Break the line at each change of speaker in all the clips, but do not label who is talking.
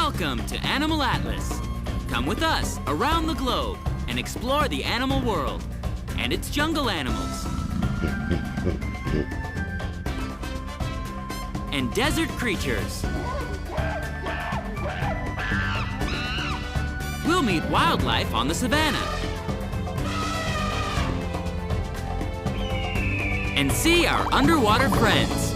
Welcome to Animal Atlas. Come with us around the globe and explore the animal world and its jungle animals and desert creatures. We'll meet wildlife on the savannah and see our underwater friends.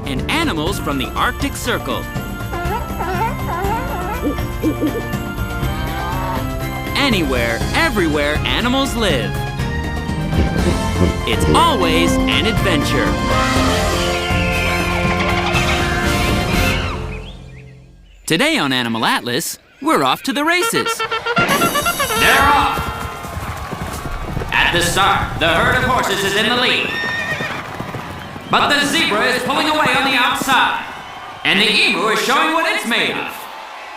And animals from the Arctic Circle. Anywhere, everywhere animals live. It's always an adventure. Today on Animal Atlas, we're off to the races.
They're off! At the start, the herd of horses is in the lead. But the zebra is pulling away on the outside. And the emu is showing what it's made of.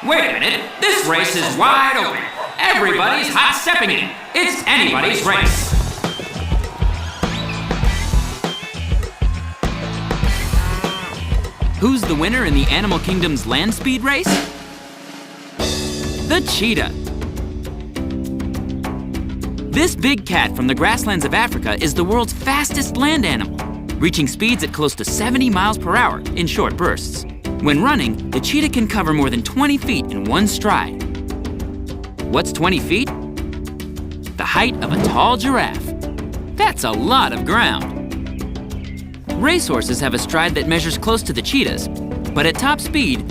Wait a minute, this race is wide open. Everybody's hot-stepping it. It's anybody's race.
Who's the winner in the Animal Kingdom's land speed race? The cheetah. This big cat from the grasslands of Africa is the world's fastest land animal, reaching speeds at close to 70 miles per hour in short bursts. When running, the cheetah can cover more than 20 feet in one stride. What's 20 feet? The height of a tall giraffe. That's a lot of ground. Racehorses have a stride that measures close to the cheetah's, but at top speed,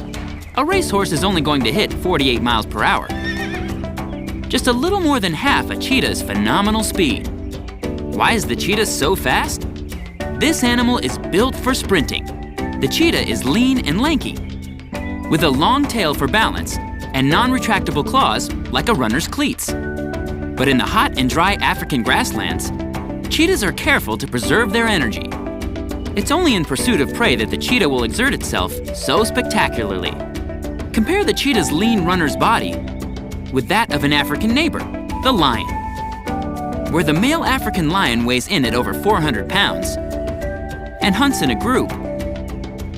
a racehorse is only going to hit 48 miles per hour. Just a little more than half a cheetah's phenomenal speed. Why is the cheetah so fast? This animal is built for sprinting. The cheetah is lean and lanky, with a long tail for balance and non-retractable claws like a runner's cleats. But in the hot and dry African grasslands, cheetahs are careful to preserve their energy. It's only in pursuit of prey that the cheetah will exert itself so spectacularly. Compare the cheetah's lean runner's body with that of an African neighbor, the lion. Where the male African lion weighs in at over 400 pounds and hunts in a group,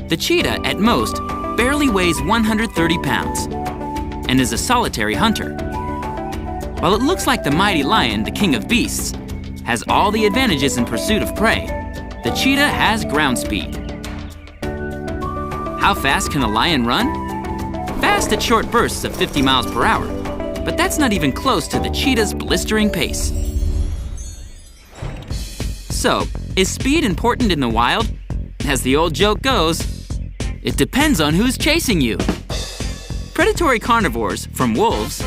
the cheetah, at most, barely weighs 130 pounds and is a solitary hunter. While it looks like the mighty lion, the king of beasts, has all the advantages in pursuit of prey, the cheetah has ground speed. How fast can a lion run? Fast at short bursts of 50 miles per hour, but that's not even close to the cheetah's blistering pace. So, is speed important in the wild? As the old joke goes, it depends on who's chasing you. Predatory carnivores, from wolves,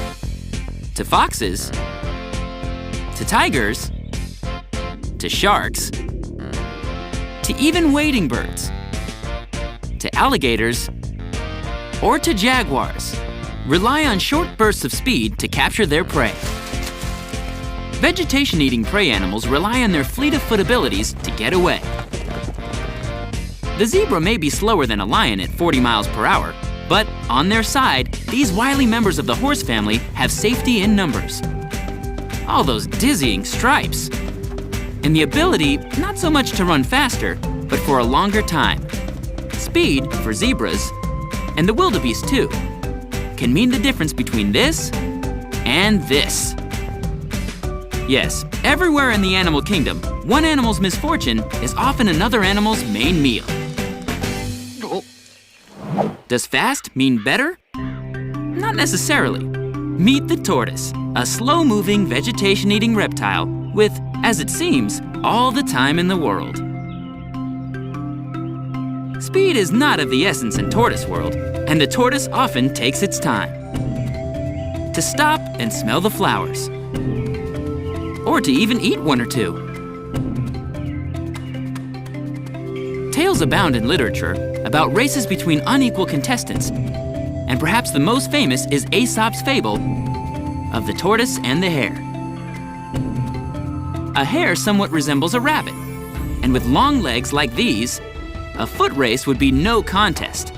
to foxes, to tigers, to sharks, to even wading birds, to alligators, or to jaguars, rely on short bursts of speed to capture their prey. Vegetation-eating prey animals rely on their fleet-of-foot abilities to get away. The zebra may be slower than a lion at 40 miles per hour, but on their side, these wily members of the horse family have safety in numbers. All those dizzying stripes. And the ability, not so much to run faster, but for a longer time. Speed, for zebras, and the wildebeest too, can mean the difference between this and this. Yes, everywhere in the animal kingdom, one animal's misfortune is often another animal's main meal. Does fast mean better? Not necessarily. Meet the tortoise, a slow-moving, vegetation-eating reptile with, as it seems, all the time in the world. Speed is not of the essence in tortoise world, and the tortoise often takes its time to stop and smell the flowers, or to even eat one or two. Tales abound in literature about races between unequal contestants, and perhaps the most famous is Aesop's fable of the tortoise and the hare. A hare somewhat resembles a rabbit, and with long legs like these, a foot race would be no contest.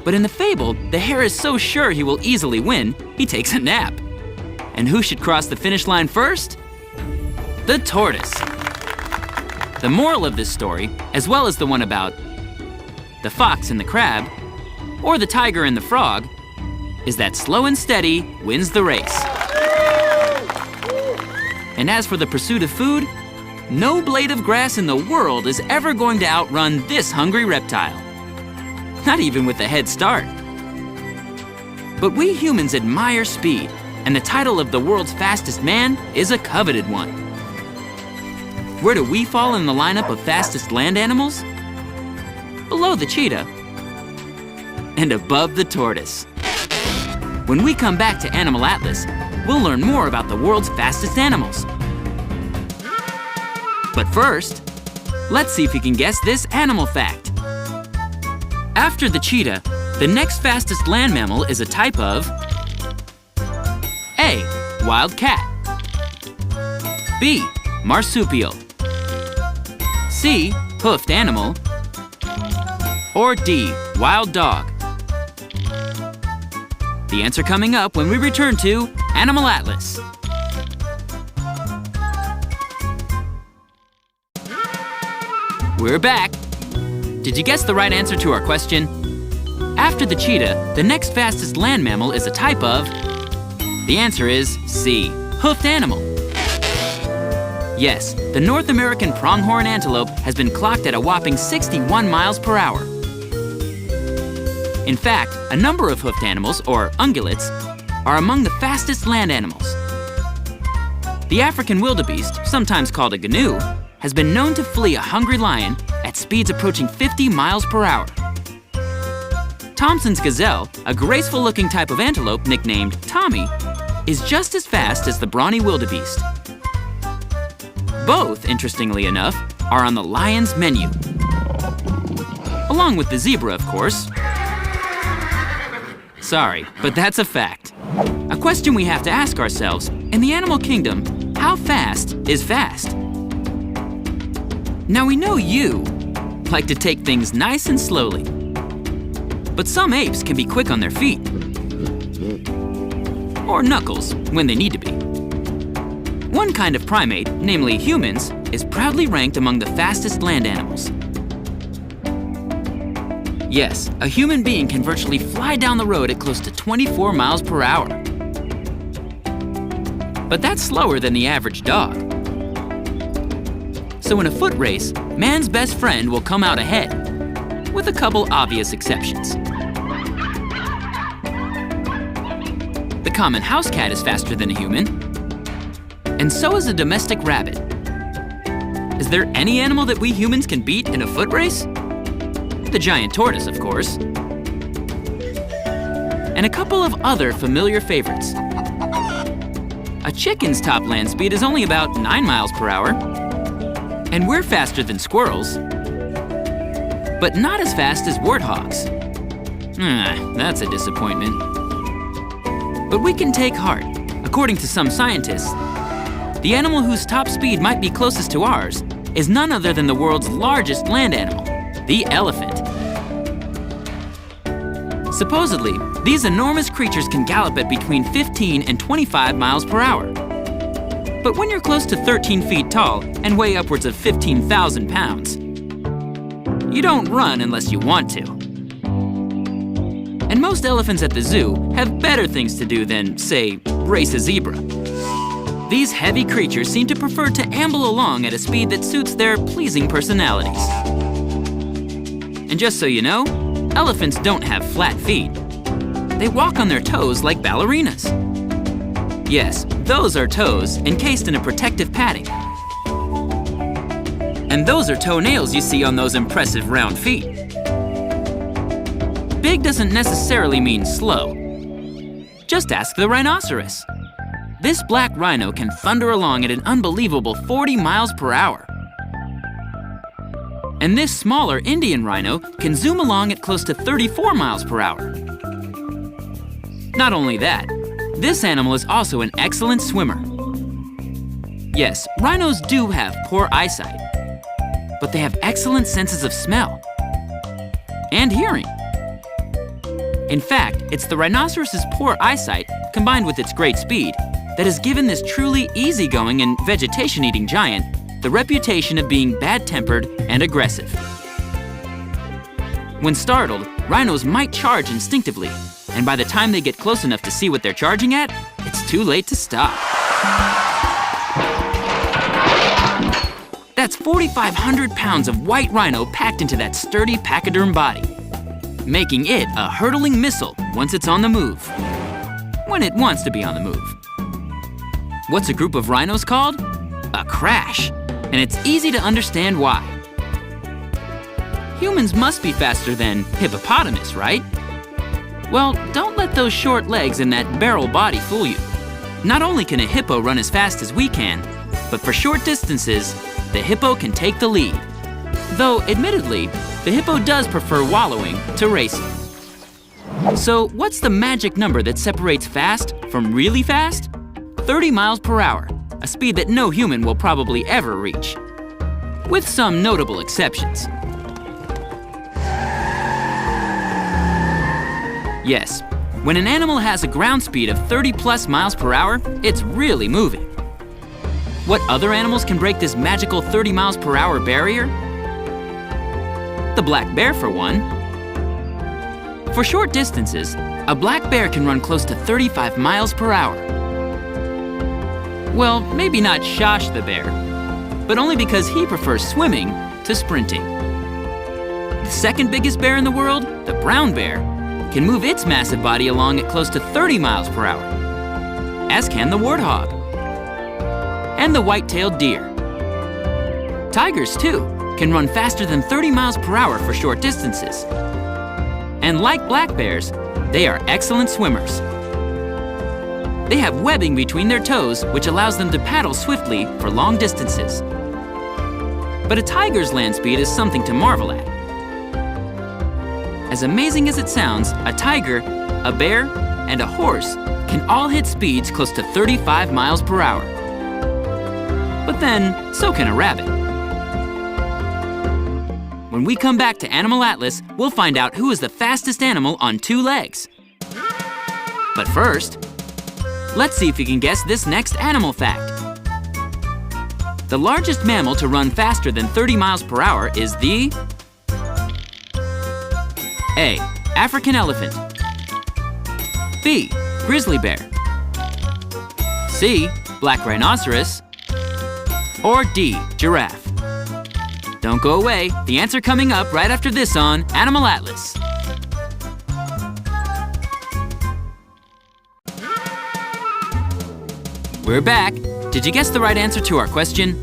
But in the fable, the hare is so sure he will easily win, he takes a nap. And who should cross the finish line first? The tortoise. The moral of this story, as well as the one about the fox and the crab, or the tiger and the frog, is that slow and steady wins the race. And as for the pursuit of food, no blade of grass in the world is ever going to outrun this hungry reptile. Not even with a head start. But we humans admire speed, and the title of the world's fastest man is a coveted one. Where do we fall in the lineup of fastest land animals? Below the cheetah and above the tortoise. When we come back to Animal Atlas, we'll learn more about the world's fastest animals. But first, let's see if you can guess this animal fact. After the cheetah, the next fastest land mammal is a type of A. Wild cat, B. Marsupial, C. Hoofed animal, or D. Wild dog. The answer coming up when we return to Animal Atlas. We're back. Did you guess the right answer to our question? After the cheetah, the next fastest land mammal is a type of... The answer is C. Hoofed animal. Yes, the North American pronghorn antelope has been clocked at a whopping 61 miles per hour. In fact, a number of hoofed animals, or ungulates, are among the fastest land animals. The African wildebeest, sometimes called a gnu, has been known to flee a hungry lion at speeds approaching 50 miles per hour. Thompson's gazelle, a graceful-looking type of antelope nicknamed Tommy, is just as fast as the brawny wildebeest. Both, interestingly enough, are on the lion's menu. Along with the zebra, of course. Sorry, but that's a fact. A question we have to ask ourselves, in the animal kingdom, how fast is fast? Now we know you like to take things nice and slowly. But some apes can be quick on their feet. Or knuckles, when they need to be. One kind of primate, namely humans, is proudly ranked among the fastest land animals. Yes, a human being can virtually fly down the road at close to 24 miles per hour. But that's slower than the average dog. So in a foot race, man's best friend will come out ahead, with a couple obvious exceptions. The common house cat is faster than a human, and so is a domestic rabbit. Is there any animal that we humans can beat in a foot race? The giant tortoise, of course. And a couple of other familiar favorites. A chicken's top land speed is only about 9 miles per hour. And we're faster than squirrels, but not as fast as warthogs. That's a disappointment. But we can take heart. According to some scientists, the animal whose top speed might be closest to ours is none other than the world's largest land animal, the elephant. Supposedly, these enormous creatures can gallop at between 15 and 25 miles per hour. But when you're close to 13 feet tall and weigh upwards of 15,000 pounds, you don't run unless you want to. And most elephants at the zoo have better things to do than, say, race a zebra. These heavy creatures seem to prefer to amble along at a speed that suits their pleasing personalities. And just so you know, elephants don't have flat feet. They walk on their toes like ballerinas. Yes, those are toes encased in a protective padding. And those are toenails you see on those impressive round feet. Big doesn't necessarily mean slow. Just ask the rhinoceros. This black rhino can thunder along at an unbelievable 40 miles per hour. And this smaller Indian rhino can zoom along at close to 34 miles per hour. Not only that, this animal is also an excellent swimmer. Yes, rhinos do have poor eyesight, but they have excellent senses of smell and hearing. In fact, it's the rhinoceros's poor eyesight, combined with its great speed, that has given this truly easygoing and vegetation-eating giant the reputation of being bad-tempered and aggressive. When startled, rhinos might charge instinctively, and by the time they get close enough to see what they're charging at, it's too late to stop. That's 4,500 pounds of white rhino packed into that sturdy pachyderm body, making it a hurtling missile once it's on the move. When it wants to be on the move. What's a group of rhinos called? A crash. And it's easy to understand why. Humans must be faster than hippopotamus, right? Well, don't let those short legs and that barrel body fool you. Not only can a hippo run as fast as we can, but for short distances, the hippo can take the lead. Though, admittedly, the hippo does prefer wallowing to racing. So, what's the magic number that separates fast from really fast? 30 miles per hour, a speed that no human will probably ever reach. With some notable exceptions. Yes, when an animal has a ground speed of 30+ miles per hour, it's really moving. What other animals can break this magical 30 miles per hour barrier? The black bear, for one. For short distances, a black bear can run close to 35 miles per hour. Well, maybe not Shosh the bear, but only because he prefers swimming to sprinting. The second biggest bear in the world, the brown bear, can move its massive body along at close to 30 miles per hour, as can the warthog and the white-tailed deer. Tigers, too, can run faster than 30 miles per hour for short distances. And like black bears, they are excellent swimmers. They have webbing between their toes, which allows them to paddle swiftly for long distances. But a tiger's land speed is something to marvel at. As amazing as it sounds, a tiger, a bear, and a horse can all hit speeds close to 35 miles per hour. But then, so can a rabbit. When we come back to Animal Atlas, we'll find out who is the fastest animal on 2 legs. But first, let's see if you can guess this next animal fact. The largest mammal to run faster than 30 miles per hour is the A. African elephant. B. Grizzly bear. C. Black rhinoceros. Or D. Giraffe. Don't go away. The answer coming up right after this on Animal Atlas. We're back. Did you guess the right answer to our question?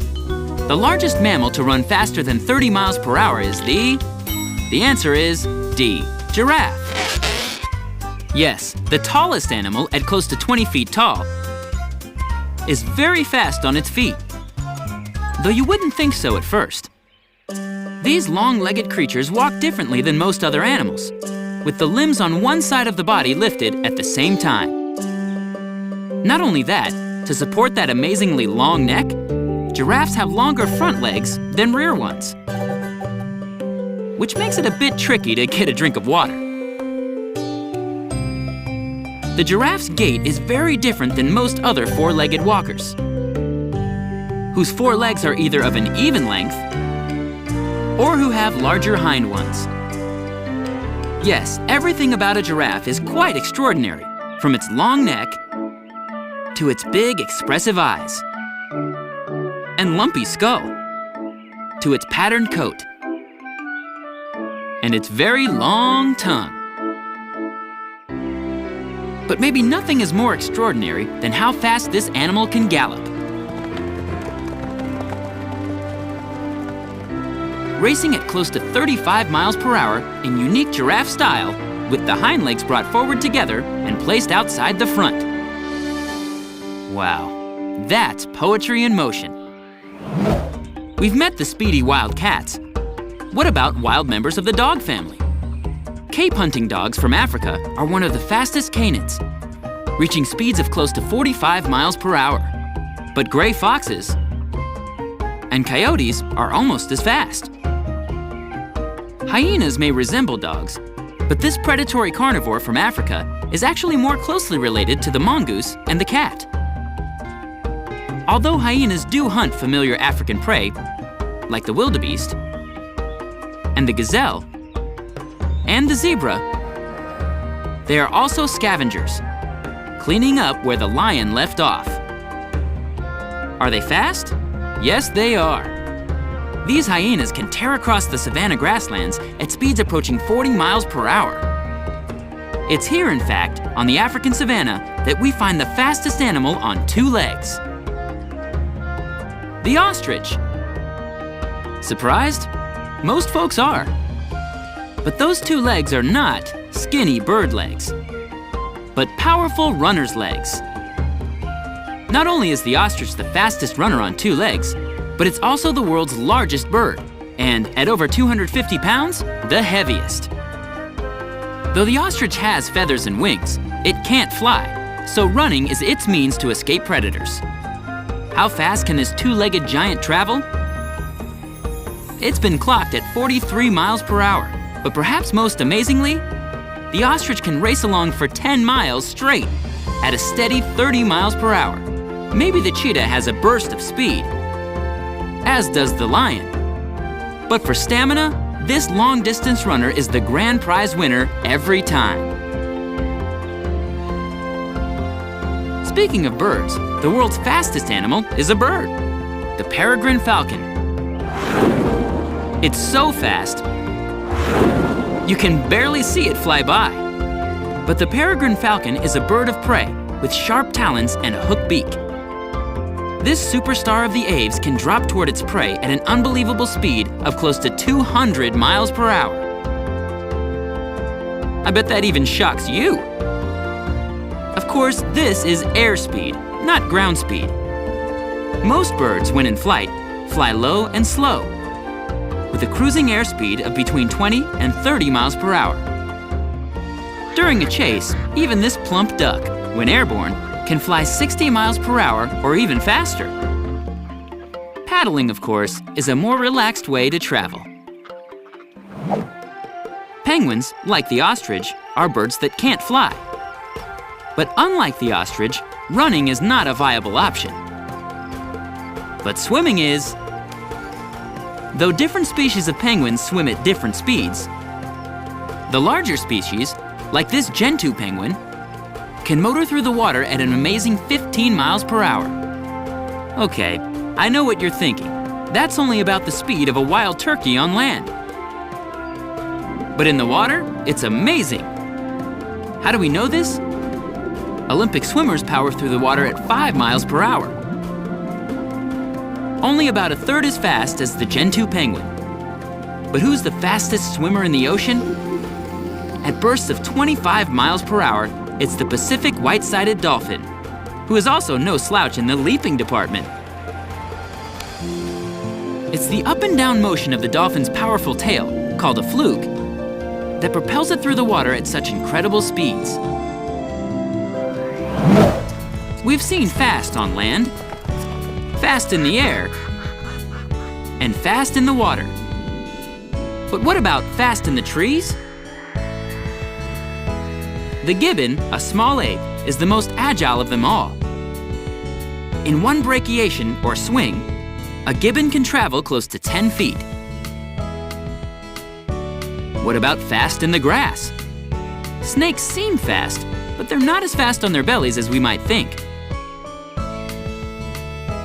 The largest mammal to run faster than 30 miles per hour is the answer is D. Giraffe. Yes, the tallest animal at close to 20 feet tall is very fast on its feet. Though you wouldn't think so at first. These long-legged creatures walk differently than most other animals, with the limbs on one side of the body lifted at the same time. Not only that, to support that amazingly long neck, giraffes have longer front legs than rear ones, which makes it a bit tricky to get a drink of water. The giraffe's gait is very different than most other 4-legged walkers, whose 4 legs are either of an even length or who have larger hind ones. Yes, everything about a giraffe is quite extraordinary, from its long neck to its big, expressive eyes and lumpy skull to its patterned coat and its very long tongue. But maybe nothing is more extraordinary than how fast this animal can gallop. Racing at close to 35 miles per hour in unique giraffe style, with the hind legs brought forward together and placed outside the front. Wow, that's poetry in motion. We've met the speedy wild cats. What about wild members of the dog family? Cape hunting dogs from Africa are one of the fastest canines, reaching speeds of close to 45 miles per hour. But gray foxes and coyotes are almost as fast. Hyenas may resemble dogs, but this predatory carnivore from Africa is actually more closely related to the mongoose and the cat. Although hyenas do hunt familiar African prey, like the wildebeest, and the gazelle, and the zebra, they are also scavengers, cleaning up where the lion left off. Are they fast? Yes, they are. These hyenas can tear across the savanna grasslands at speeds approaching 40 miles per hour. It's here, in fact, on the African savanna, that we find the fastest animal on two legs. The ostrich. Surprised? Most folks are. But those two legs are not skinny bird legs, but powerful runner's legs. Not only is the ostrich the fastest runner on two legs, but it's also the world's largest bird, and at over 250 pounds, the heaviest. Though the ostrich has feathers and wings, it can't fly, so running is its means to escape predators. How fast can this two-legged giant travel? It's been clocked at 43 miles per hour, but perhaps most amazingly, the ostrich can race along for 10 miles straight at a steady 30 miles per hour. Maybe the cheetah has a burst of speed, as does the lion. But for stamina, this long-distance runner is the grand prize winner every time. Speaking of birds, the world's fastest animal is a bird, the peregrine falcon. It's so fast, you can barely see it fly by. But the peregrine falcon is a bird of prey with sharp talons and a hooked beak. This superstar of the aves can drop toward its prey at an unbelievable speed of close to 200 miles per hour. I bet that even shocks you. Of course, this is airspeed, not ground speed. Most birds, when in flight, fly low and slow, with a cruising airspeed of between 20 and 30 miles per hour. During a chase, even this plump duck, when airborne, can fly 60 miles per hour or even faster. Paddling, of course, is a more relaxed way to travel. Penguins, like the ostrich, are birds that can't fly. But unlike the ostrich, running is not a viable option. But swimming is. Though different species of penguins swim at different speeds, the larger species, like this gentoo penguin, can motor through the water at an amazing 15 miles per hour. Okay, I know what you're thinking. That's only about the speed of a wild turkey on land. But in the water, it's amazing. How do we know this? Olympic swimmers power through the water at 5 miles per hour. Only about a third as fast as the gentoo penguin. But who's the fastest swimmer in the ocean? At bursts of 25 miles per hour, it's the Pacific white-sided dolphin, who is also no slouch in the leaping department. It's the up and down motion of the dolphin's powerful tail, called a fluke, that propels it through the water at such incredible speeds. We've seen fast on land, fast in the air, and fast in the water. But what about fast in the trees? The gibbon, a small ape, is the most agile of them all. In one brachiation, or swing, a gibbon can travel close to 10 feet. What about fast in the grass? Snakes seem fast, but they're not as fast on their bellies as we might think.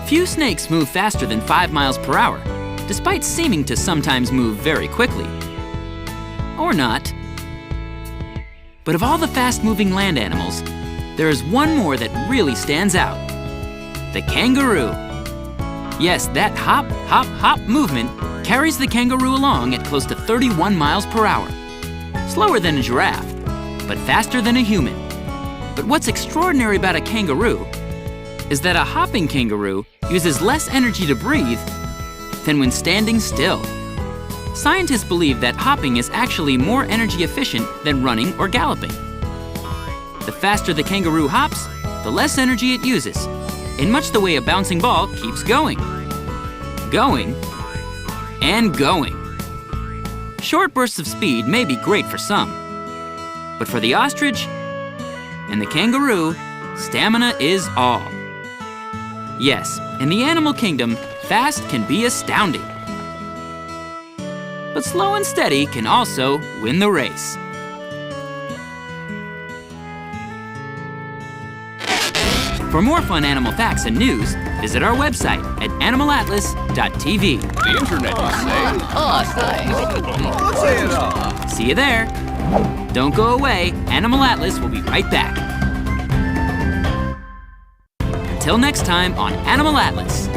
Few snakes move faster than 5 miles per hour, despite seeming to sometimes move very quickly. Or not. But of all the fast-moving land animals, there is one more that really stands out. The kangaroo. Yes, that hop, hop, hop movement carries the kangaroo along at close to 31 miles per hour. Slower than a giraffe, but faster than a human. But what's extraordinary about a kangaroo is that a hopping kangaroo uses less energy to breathe than when standing still. Scientists believe that hopping is actually more energy efficient than running or galloping. The faster the kangaroo hops, the less energy it uses, in much the way a bouncing ball keeps going. Going, and going. Short bursts of speed may be great for some, but for the ostrich and the kangaroo, stamina is all. Yes, In the animal kingdom, fast can be astounding. But slow and steady can also win the race. For more fun animal facts and news, visit our website at animalatlas.tv.
The internet, you say?
See you there. Don't go away. Animal Atlas will be right back. Until next time on Animal Atlas.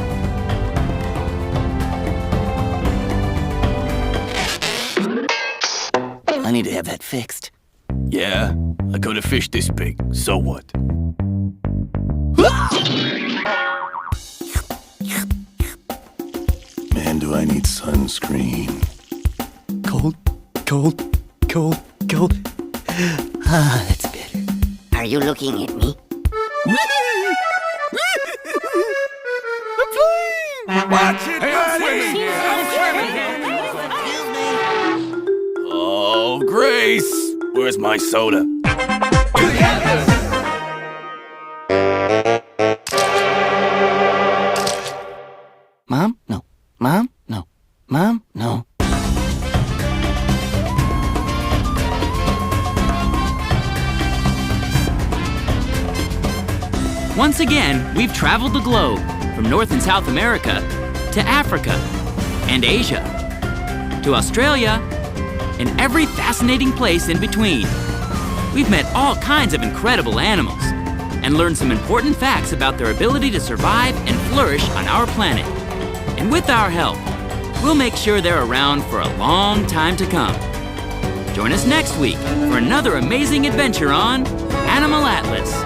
I need to have that fixed.
Yeah, I caught a fish this big. So what?
Man, do I need sunscreen.
Cold, cold, cold, cold. Ah, that's better.
Are you looking at me?
Watch it,
Oh, Grace! Where's my soda?
Mom? No. Mom? No. Mom? No.
Once again, we've traveled the globe from North and South America to Africa and Asia to Australia and every fascinating place in between. We've met all kinds of incredible animals and learned some important facts about their ability to survive and flourish on our planet. And with our help, we'll make sure they're around for a long time to come. Join us next week for another amazing adventure on Animal Atlas.